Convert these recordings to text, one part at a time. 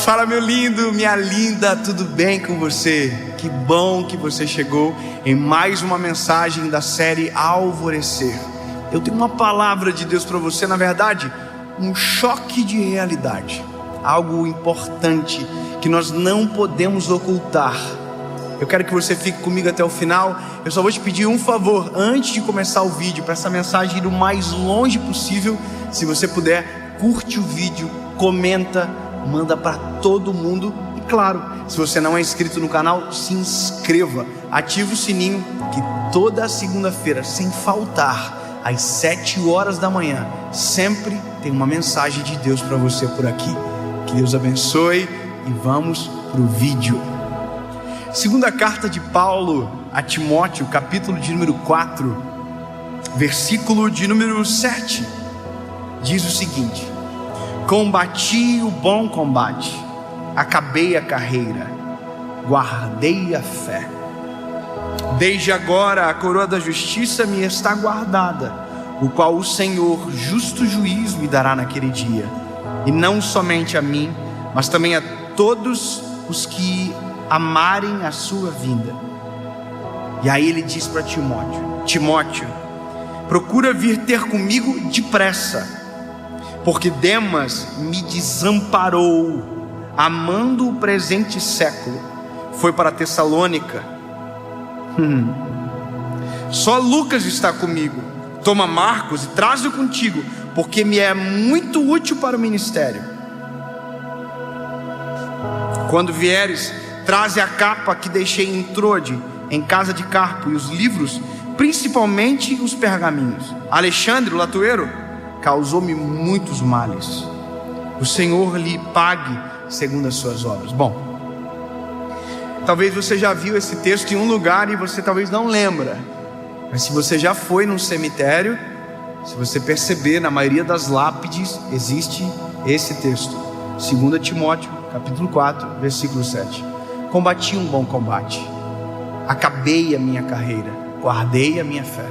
Fala, meu lindo, minha linda, tudo bem com você? Que bom que você chegou em mais uma mensagem da série Alvorecer. Eu tenho uma palavra de Deus para você, na verdade, um choque de realidade, algo importante que nós não podemos ocultar. Eu quero que você fique comigo até o final. Eu só vou te pedir um favor antes de começar o vídeo, para essa mensagem ir o mais longe possível. Se você puder, curte o vídeo, comenta, manda para todo mundo. E claro, se você não é inscrito no canal, se inscreva, ative o sininho, que toda segunda-feira, sem faltar, às 7 horas da manhã, sempre tem uma mensagem de Deus para você por aqui. Que Deus abençoe e vamos para o vídeo. Segunda carta de Paulo a Timóteo, capítulo de número 4, versículo de número 7, diz o seguinte: combati o bom combate, acabei a carreira, guardei a fé. Desde agora a coroa da justiça me está guardada, o qual o Senhor, justo juiz, me dará naquele dia, e não somente a mim, mas também a todos os que amarem a sua vinda. E aí ele diz para Timóteo, procura vir ter comigo depressa, porque Demas me desamparou, amando o presente século, foi para Tessalônica. Só Lucas está comigo. Toma Marcos e traze-o contigo, porque me é muito útil para o ministério. Quando vieres, traze a capa que deixei em Trode, em casa de Carpo, e os livros, principalmente os pergaminhos. Alexandre, o latoeiro, causou-me muitos males. O Senhor lhe pague segundo as suas obras. Bom, talvez você já viu esse texto em um lugar e você talvez não lembra. Mas se você já foi num cemitério, se você perceber, na maioria das lápides existe esse texto. 2 Timóteo, capítulo 4, versículo 7. Combati um bom combate, acabei a minha carreira, guardei a minha fé.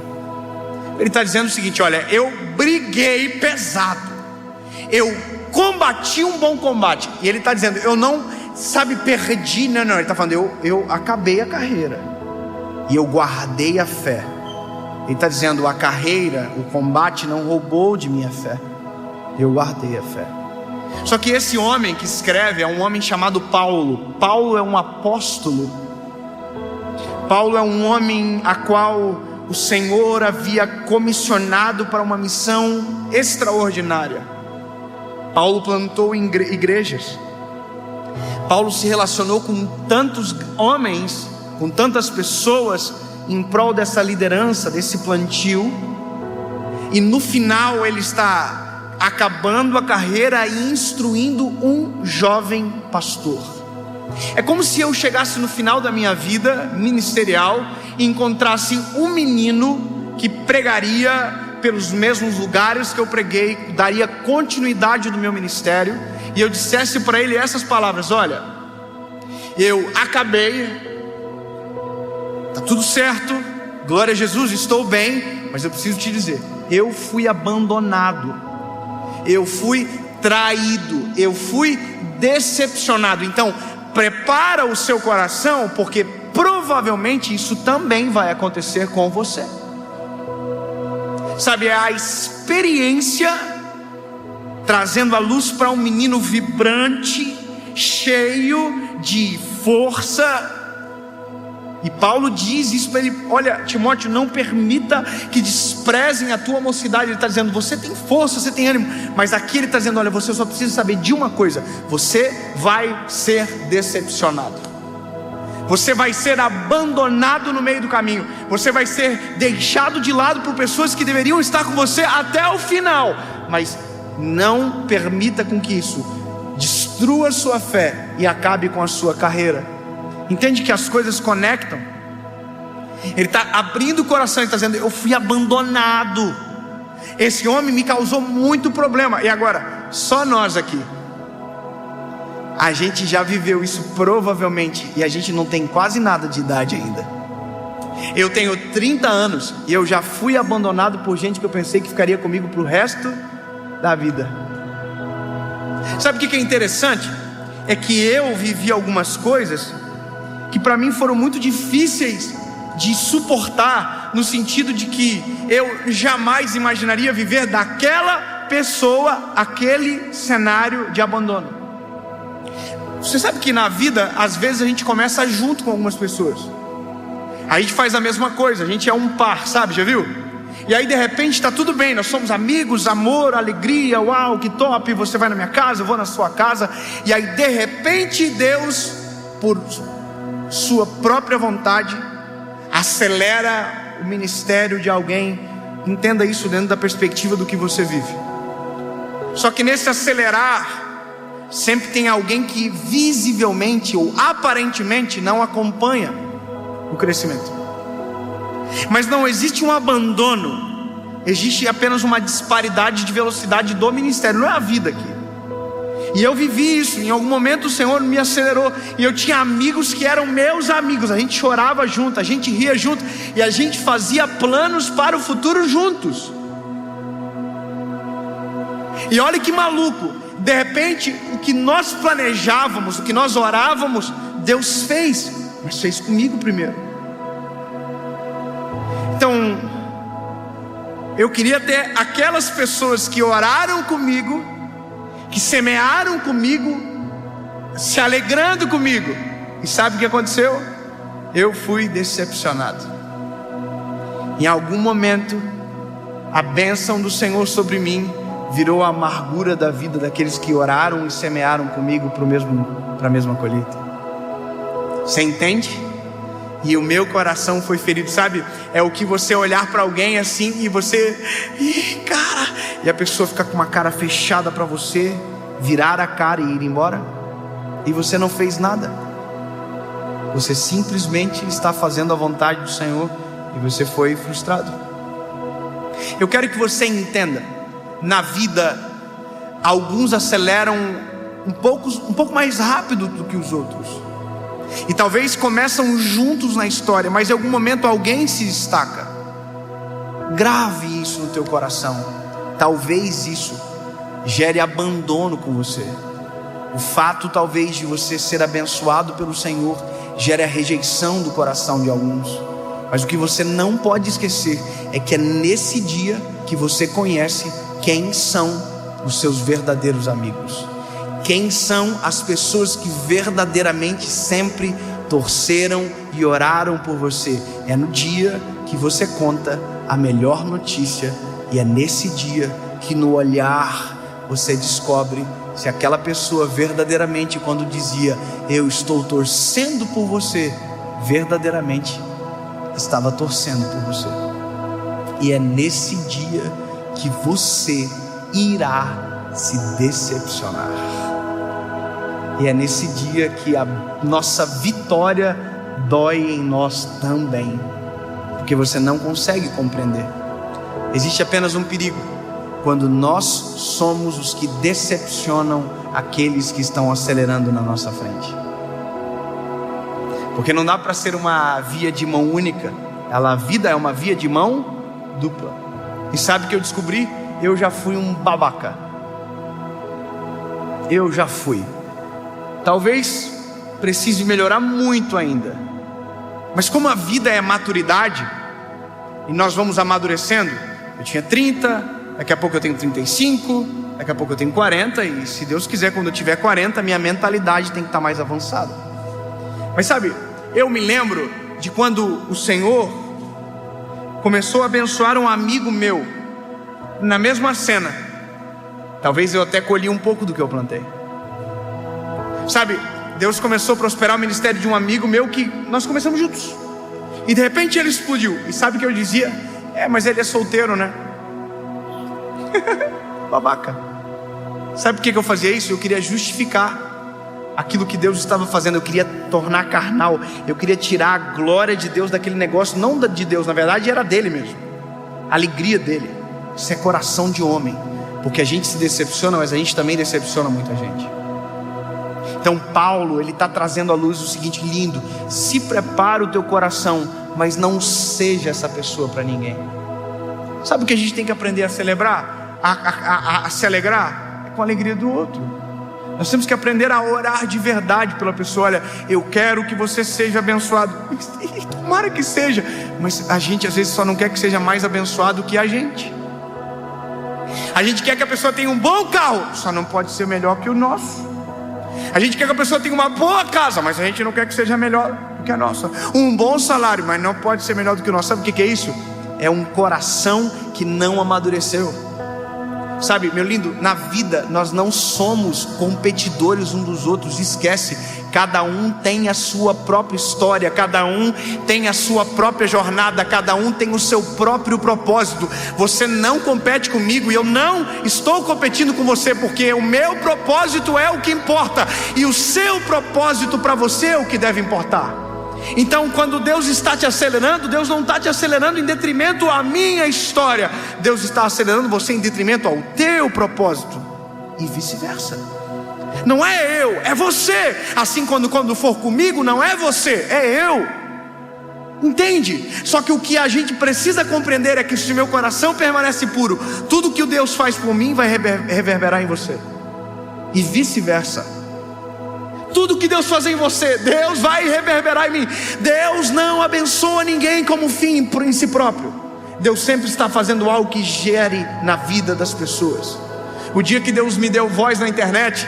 Ele está dizendo o seguinte: olha, eu briguei pesado, eu combati um bom combate. E ele está dizendo, eu não, perdi, não, ele está falando, eu acabei a carreira e eu guardei a fé. Ele está dizendo, a carreira, o combate não roubou de minha fé, eu guardei a fé. Só que esse homem que escreve é um homem chamado Paulo. Paulo é um apóstolo. Paulo é um homem a qual o Senhor havia comissionado para uma missão extraordinária. Paulo plantou igrejas. Paulo se relacionou com tantos homens, com tantas pessoas, em prol dessa liderança, desse plantio. E no final ele está acabando a carreira e instruindo um jovem pastor. É como se eu chegasse no final da minha vida ministerial e encontrasse um menino que pregaria pelos mesmos lugares que eu preguei, daria continuidade do meu ministério, e eu dissesse para ele essas palavras: olha, eu acabei, tá tudo certo, glória a Jesus, estou bem, mas eu preciso te dizer, eu fui abandonado, eu fui traído, eu fui decepcionado. Então prepara o seu coração, porque provavelmente isso também vai acontecer com você. Sabe, a experiência trazendo a luz para um menino vibrante, cheio de força. E Paulo diz isso para ele: olha, Timóteo, não permita que desprezem a tua mocidade. Ele está dizendo, você tem força, você tem ânimo. Mas aqui ele está dizendo, olha, você só precisa saber de uma coisa: você vai ser decepcionado, você vai ser abandonado no meio do caminho, você vai ser deixado de lado por pessoas que deveriam estar com você até o final. Mas não permita com que isso destrua a sua fé e acabe com a sua carreira. Entende que as coisas conectam? Ele está abrindo o coração e está dizendo, eu fui abandonado, esse homem me causou muito problema. E agora, só nós aqui, a gente já viveu isso provavelmente, e a gente não tem quase nada de idade ainda. Eu tenho 30 anos e eu já fui abandonado por gente que eu pensei que ficaria comigo para o resto da vida. Sabe o que é interessante? é que eu vivi algumas coisas que para mim foram muito difíceis de suportar, no sentido de que eu jamais imaginaria viver daquela pessoa, aquele cenário de abandono. Você sabe que na vida, às vezes a gente começa junto com algumas pessoas, a gente faz a mesma coisa, a gente é um par, sabe, já viu? E aí de repente está tudo bem, nós somos amigos, amor, alegria, uau, que top, você vai na minha casa, eu vou na sua casa. E aí de repente Deus, por sua própria vontade, acelera o ministério de alguém. Entenda isso dentro da perspectiva do que você vive. Só que nesse acelerar, sempre tem alguém que visivelmente ou aparentemente não acompanha o crescimento. Mas não existe um abandono, existe apenas uma disparidade de velocidade do ministério, não é a vida aqui. E eu vivi isso, em algum momento o Senhor me acelerou, e eu tinha amigos que eram meus amigos, a gente chorava junto, a gente ria junto, e a gente fazia planos para o futuro juntos. E olha que maluco, de repente o que nós planejávamos, o que nós orávamos, Deus fez, mas fez comigo primeiro. Então, eu queria ter aquelas pessoas que oraram comigo, que semearam comigo, se alegrando comigo. E sabe o que aconteceu? Eu fui decepcionado. Em algum momento, a bênção do Senhor sobre mim virou a amargura da vida daqueles que oraram e semearam comigo para a mesma colheita. Você entende? E o meu coração foi ferido, sabe? É o que você olhar para alguém assim e você, cara, e a pessoa ficar com uma cara fechada para você, virar a cara e ir embora, e você não fez nada. Você simplesmente está fazendo a vontade do Senhor e você foi frustrado. Eu quero que você entenda, na vida, alguns aceleram um pouco mais rápido do que os outros. E talvez começam juntos na história, mas em algum momento alguém se destaca. Grave isso no teu coração. Talvez isso gere abandono com você. O fato talvez de você ser abençoado pelo Senhor gere a rejeição do coração de alguns. Mas o que você não pode esquecer é que é nesse dia que você conhece quem são os seus verdadeiros amigos. Quem são as pessoas que verdadeiramente sempre torceram e oraram por você. É no dia que você conta a melhor notícia, e é nesse dia que no olhar você descobre se aquela pessoa verdadeiramente, quando dizia eu estou torcendo por você, verdadeiramente estava torcendo por você. E é nesse dia que você irá se decepcionar. E é nesse dia que a nossa vitória dói em nós também, porque você não consegue compreender. Existe apenas um perigo: quando nós somos os que decepcionam aqueles que estão acelerando na nossa frente. Porque não dá para ser uma via de mão única. A vida é uma via de mão dupla. E sabe o que eu descobri? Eu já fui um babaca. Eu já fui. Talvez precise melhorar muito ainda. Mas como a vida é maturidade, e nós vamos amadurecendo, eu tinha 30, daqui a pouco eu tenho 35, daqui a pouco eu tenho 40, e se Deus quiser, quando eu tiver 40, minha mentalidade tem que estar mais avançada. Mas sabe, eu me lembro de quando o Senhor começou a abençoar um amigo meu, na mesma cena. Talvez eu até colhi um pouco do que eu plantei. Sabe, Deus começou a prosperar o ministério de um amigo meu, que nós começamos juntos, e de repente ele explodiu. E sabe o que eu dizia? Mas ele é solteiro, né? Babaca. Sabe por que eu fazia isso? Eu queria justificar aquilo que Deus estava fazendo. Eu queria tornar carnal. Eu queria tirar a glória de Deus daquele negócio. Não de Deus, na verdade era dele mesmo. A alegria dele. Isso é coração de homem. Porque a gente se decepciona, mas a gente também decepciona muita gente. Então Paulo, ele está trazendo à luz o seguinte lindo: se prepara o teu coração, mas não seja essa pessoa para ninguém. Sabe o que a gente tem que aprender a celebrar? A se alegrar? É com a alegria do outro. Nós temos que aprender a orar de verdade pela pessoa. Olha, eu quero que você seja abençoado. Tomara que seja, mas a gente às vezes só não quer que seja mais abençoado que a gente. A gente quer que a pessoa tenha um bom carro, só não pode ser melhor que o nosso. A gente quer que a pessoa tenha uma boa casa, mas a gente não quer que seja melhor do que a nossa. Um bom salário, mas não pode ser melhor do que o nosso. Sabe o que é isso? É um coração que não amadureceu. Sabe, meu lindo, na vida nós não somos competidores uns dos outros. Esquece, cada um tem a sua própria história, cada um tem a sua própria jornada, cada um tem o seu próprio propósito. Você não compete comigo e eu não estou competindo com você, porque o meu propósito é o que importa e o seu propósito para você é o que deve importar. Então, quando Deus está te acelerando, Deus não está te acelerando em detrimento à minha história. Deus está acelerando você em detrimento ao teu propósito. E vice-versa. Não é eu, é você. Assim, quando for comigo, não é você, é eu. Entende? Só que o que a gente precisa compreender é que se meu coração permanece puro, tudo que o Deus faz por mim vai reverberar em você. E vice-versa. Tudo que Deus faz em você, Deus vai reverberar em mim. Deus não abençoa ninguém como fim em si próprio. Deus sempre está fazendo algo que gere na vida das pessoas. O dia que Deus me deu voz na internet,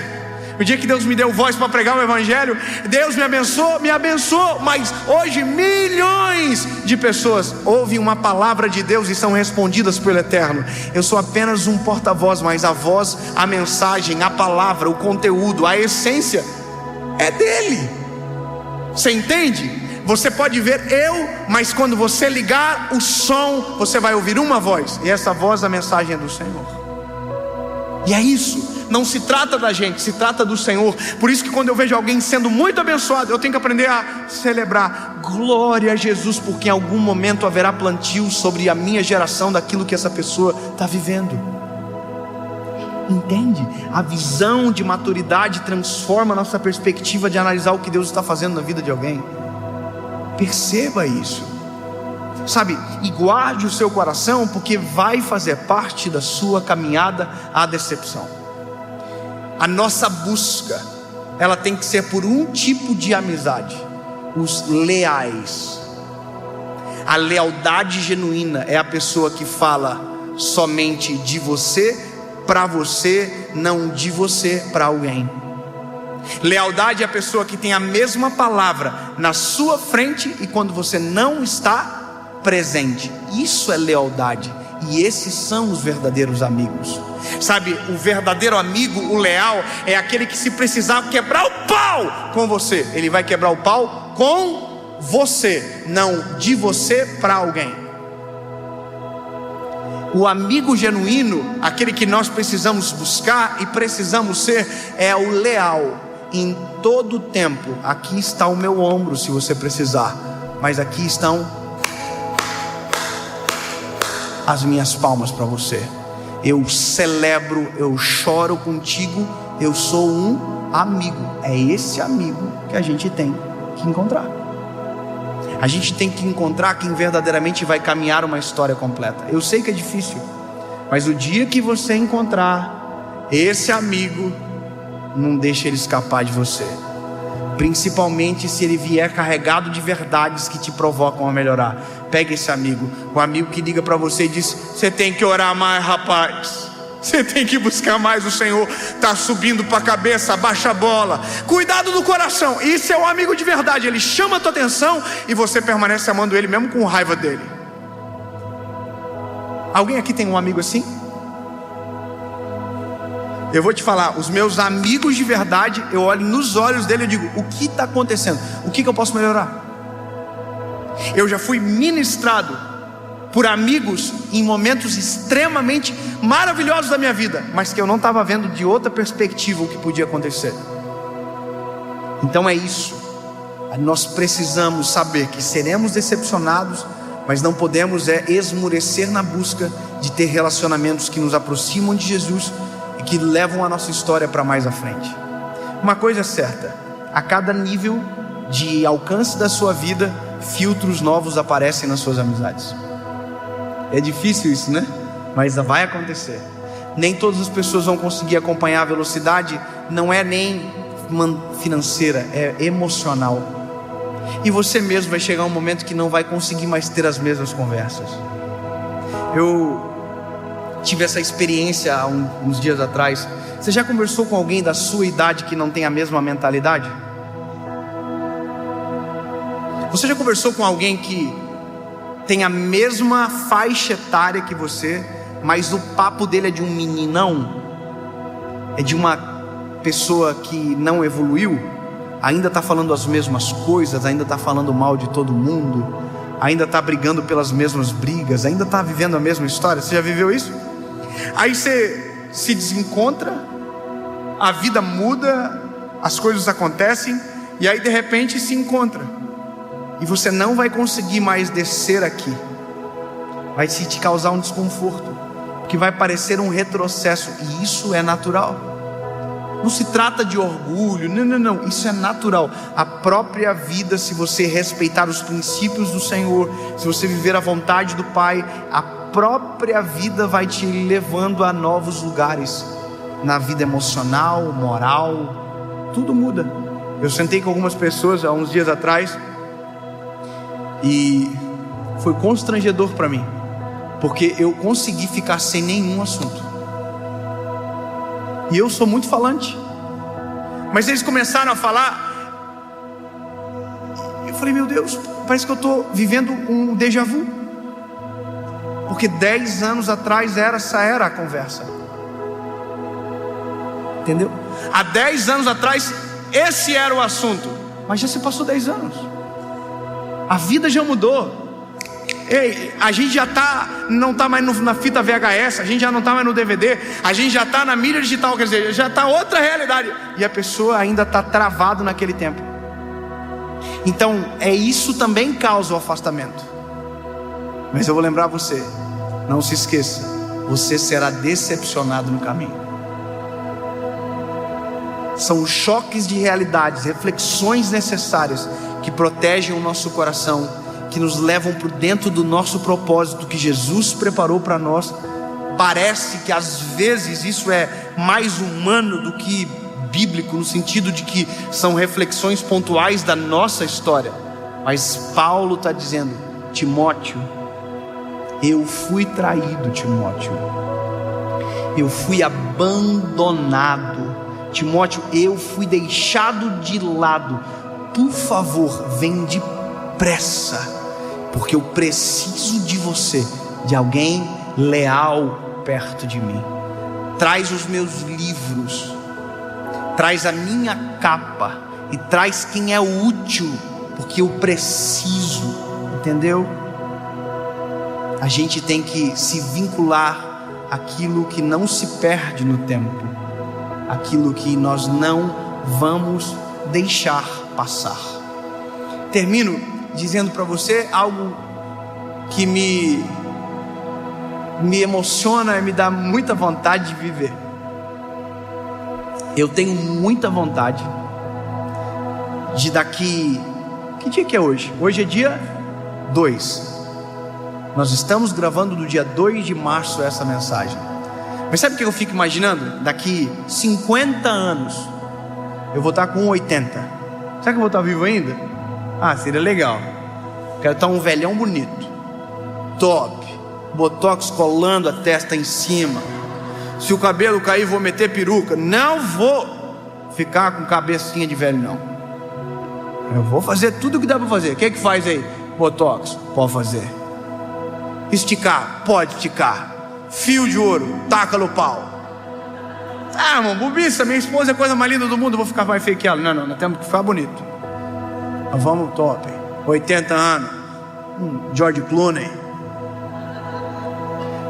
o dia que Deus me deu voz para pregar o evangelho, Deus me abençoou. Mas hoje milhões de pessoas ouvem uma palavra de Deus e são respondidas pelo Eterno. Eu sou apenas um porta-voz, mas a voz, a mensagem, a palavra, o conteúdo, a essência é dele. Você entende? Você pode ver eu, mas quando você ligar o som, você vai ouvir uma voz, e essa voz, a mensagem é do Senhor. E é isso. Não se trata da gente, se trata do Senhor. Por isso que quando eu vejo alguém sendo muito abençoado, eu tenho que aprender a celebrar. Glória a Jesus, porque em algum momento haverá plantio sobre a minha geração daquilo que essa pessoa está vivendo. Entende? A visão de maturidade transforma a nossa perspectiva de analisar o que Deus está fazendo na vida de alguém. Perceba isso. Sabe, e guarde o seu coração, porque vai fazer parte da sua caminhada a decepção. A nossa busca, ela tem que ser por um tipo de amizade: os leais. A lealdade genuína é a pessoa que fala somente de você para você, não de você para alguém. Lealdade é a pessoa que tem a mesma palavra na sua frente e quando você não está presente. Isso é lealdade. E esses são os verdadeiros amigos. Sabe, o verdadeiro amigo, o leal, é aquele que, se precisar quebrar o pau com você, ele vai quebrar o pau com você, não de você para alguém. O amigo genuíno, aquele que nós precisamos buscar e precisamos ser, é o leal. Em todo o tempo, aqui está o meu ombro se você precisar, mas aqui estão as minhas palmas para você. Eu celebro, eu choro contigo, eu sou um amigo. É esse amigo que a gente tem que encontrar. A gente tem que encontrar quem verdadeiramente vai caminhar uma história completa. Eu sei que é difícil, mas o dia que você encontrar esse amigo, não deixe ele escapar de você. Principalmente se ele vier carregado de verdades que te provocam a melhorar. Pegue esse amigo, o amigo que liga para você e diz: você tem que orar mais, rapaz. Você tem que buscar mais o Senhor. Está subindo para a cabeça, abaixa a bola. Cuidado do coração. Isso é um amigo de verdade. Ele chama a tua atenção e você permanece amando ele mesmo com raiva dele. Alguém aqui tem um amigo assim? Eu vou te falar, os meus amigos de verdade, eu olho nos olhos dele e digo: o que está acontecendo? O que eu posso melhorar? Eu já fui ministrado por amigos em momentos extremamente maravilhosos da minha vida, mas que eu não estava vendo de outra perspectiva o que podia acontecer. Então é isso. Nós precisamos saber que seremos decepcionados, mas não podemos esmorecer na busca de ter relacionamentos que nos aproximam de Jesus e que levam a nossa história para mais à frente. Uma coisa é certa: a cada nível de alcance da sua vida, filtros novos aparecem nas suas amizades. É difícil isso, né? Mas vai acontecer. Nem todas as pessoas vão conseguir acompanhar a velocidade não é nem financeira, é emocional. E você mesmo vai chegar um momento que não vai conseguir mais ter as mesmas conversas. Eu tive essa experiência há uns dias atrás. Você já conversou com alguém da sua idade que não tem a mesma mentalidade? Você já conversou com alguém que tem a mesma faixa etária que você, mas o papo dele é de um meninão? É de uma pessoa que não evoluiu? Ainda está falando as mesmas coisas, ainda está falando mal de todo mundo, ainda está brigando pelas mesmas brigas, ainda está vivendo a mesma história. Você já viveu isso? Aí você se desencontra, a vida muda, as coisas acontecem, e aí de repente se encontra. E você não vai conseguir mais descer aqui. Vai te causar um desconforto, que vai parecer um retrocesso. E isso é natural. Não se trata de orgulho, não, isso é natural. A própria vida, se você respeitar os princípios do Senhor, se você viver a vontade do Pai, a própria vida vai te levando a novos lugares. Na vida emocional, moral, tudo muda. Eu sentei com algumas pessoas há uns dias atrás, e foi constrangedor para mim, porque eu consegui ficar sem nenhum assunto. E eu sou muito falante, mas eles começaram a falar. Eu falei, meu Deus, parece que eu estou vivendo um déjà vu, porque 10 anos atrás essa era a conversa. Entendeu? Há 10 anos atrás esse era o assunto, mas já se passou 10 anos. A vida já mudou. Ei, a gente já não está mais na fita VHS, a gente já não está mais no DVD, a gente já está na mídia digital, quer dizer, já está outra realidade. E a pessoa ainda está travado naquele tempo. Então, isso também causa o afastamento. Mas eu vou lembrar você, não se esqueça, você será decepcionado no caminho. São choques de realidades, reflexões necessárias que protegem o nosso coração, que nos levam por dentro do nosso propósito que Jesus preparou para nós. Parece que às vezes isso é mais humano do que bíblico, no sentido de que são reflexões pontuais da nossa história. Mas Paulo está dizendo: Timóteo, eu fui traído, Timóteo, eu fui abandonado, Timóteo, eu fui deixado de lado. Por favor, vem depressa, porque eu preciso de você, de alguém leal perto de mim. Traz os meus livros, traz a minha capa e traz quem é útil, porque eu preciso, entendeu? A gente tem que se vincular àquilo que não se perde no tempo, aquilo que nós não vamos deixar passar. Termino dizendo para você algo que me emociona e me dá muita vontade de viver. Eu tenho muita vontade de daqui... Que dia que é hoje? Hoje é dia 2. Nós estamos gravando no dia 2 de março essa mensagem. Mas sabe o que eu fico imaginando? Daqui 50 anos eu vou estar com 80. Será que eu vou estar vivo ainda? Ah, seria legal. Quero estar um velhão bonito, top, botox colando a testa em cima. Se o cabelo cair, vou meter peruca. Não vou ficar com cabecinha de velho, não. Eu vou fazer tudo o que dá para fazer. O que é que faz aí? Botox, pode fazer. Esticar, pode esticar. Fio de ouro, taca no pau. Ah, irmão, bobiça, minha esposa é a coisa mais linda do mundo, eu vou ficar mais feio que ela. Não, nós temos que ficar bonito. Nós vamos top, 80 anos, George Clooney.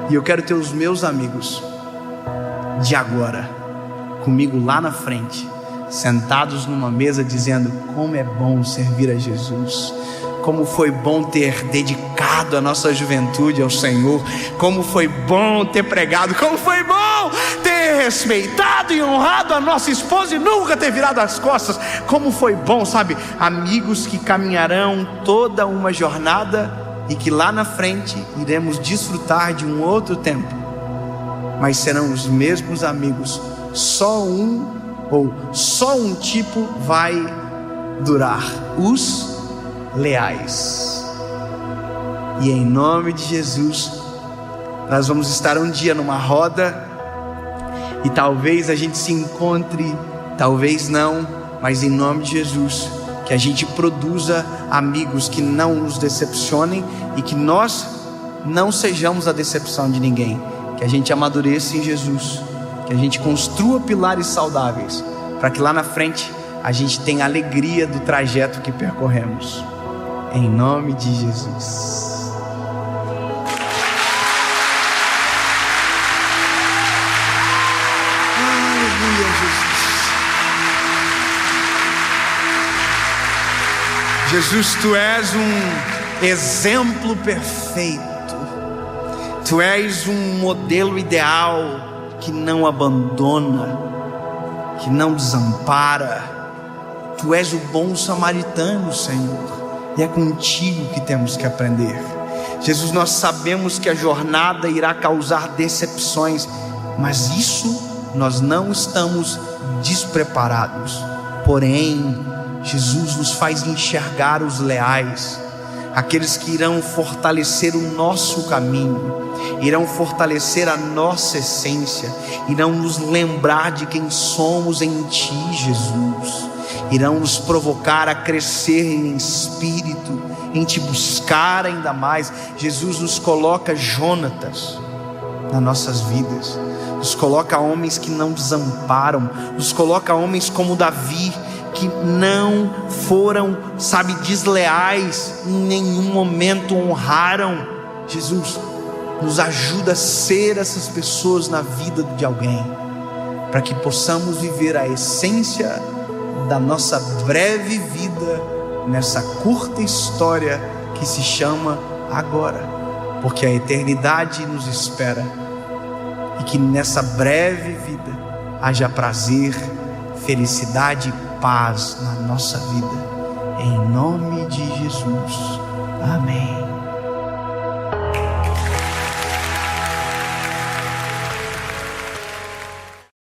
E eu quero ter os meus amigos de agora comigo lá na frente, sentados numa mesa dizendo: como é bom servir a Jesus, como foi bom ter dedicado a nossa juventude ao Senhor, como foi bom ter pregado, como foi bom ter respeitado e honrado a nossa esposa e nunca ter virado as costas, como foi bom, sabe? Amigos que caminharão toda uma jornada e que lá na frente iremos desfrutar de um outro tempo, mas serão os mesmos amigos, só um ou só um tipo vai durar: os leais. E em nome de Jesus, nós vamos estar um dia numa roda e talvez a gente se encontre, talvez não, mas em nome de Jesus, que a gente produza amigos que não nos decepcionem e que nós não sejamos a decepção de ninguém, que a gente amadureça em Jesus, que a gente construa pilares saudáveis, para que lá na frente a gente tenha alegria do trajeto que percorremos, em nome de Jesus. Jesus, Tu és um exemplo perfeito, Tu és um modelo ideal que não abandona, que não desampara. Tu és o bom samaritano, Senhor, e é contigo que temos que aprender. Jesus, nós sabemos que a jornada irá causar decepções, mas isso nós não estamos despreparados. Porém, Jesus nos faz enxergar os leais, aqueles que irão fortalecer o nosso caminho, irão fortalecer a nossa essência, irão nos lembrar de quem somos em Ti, Jesus, irão nos provocar a crescer em espírito, em Te buscar ainda mais. Jesus nos coloca Jonatas nas nossas vidas, nos coloca homens que não desamparam, nos coloca homens como Davi, que não foram, desleais, em nenhum momento honraram. Jesus, nos ajuda a ser essas pessoas na vida de alguém, para que possamos viver a essência da nossa breve vida, nessa curta história que se chama agora, porque a eternidade nos espera, e que nessa breve vida haja prazer, felicidade e paz na nossa vida, em nome de Jesus.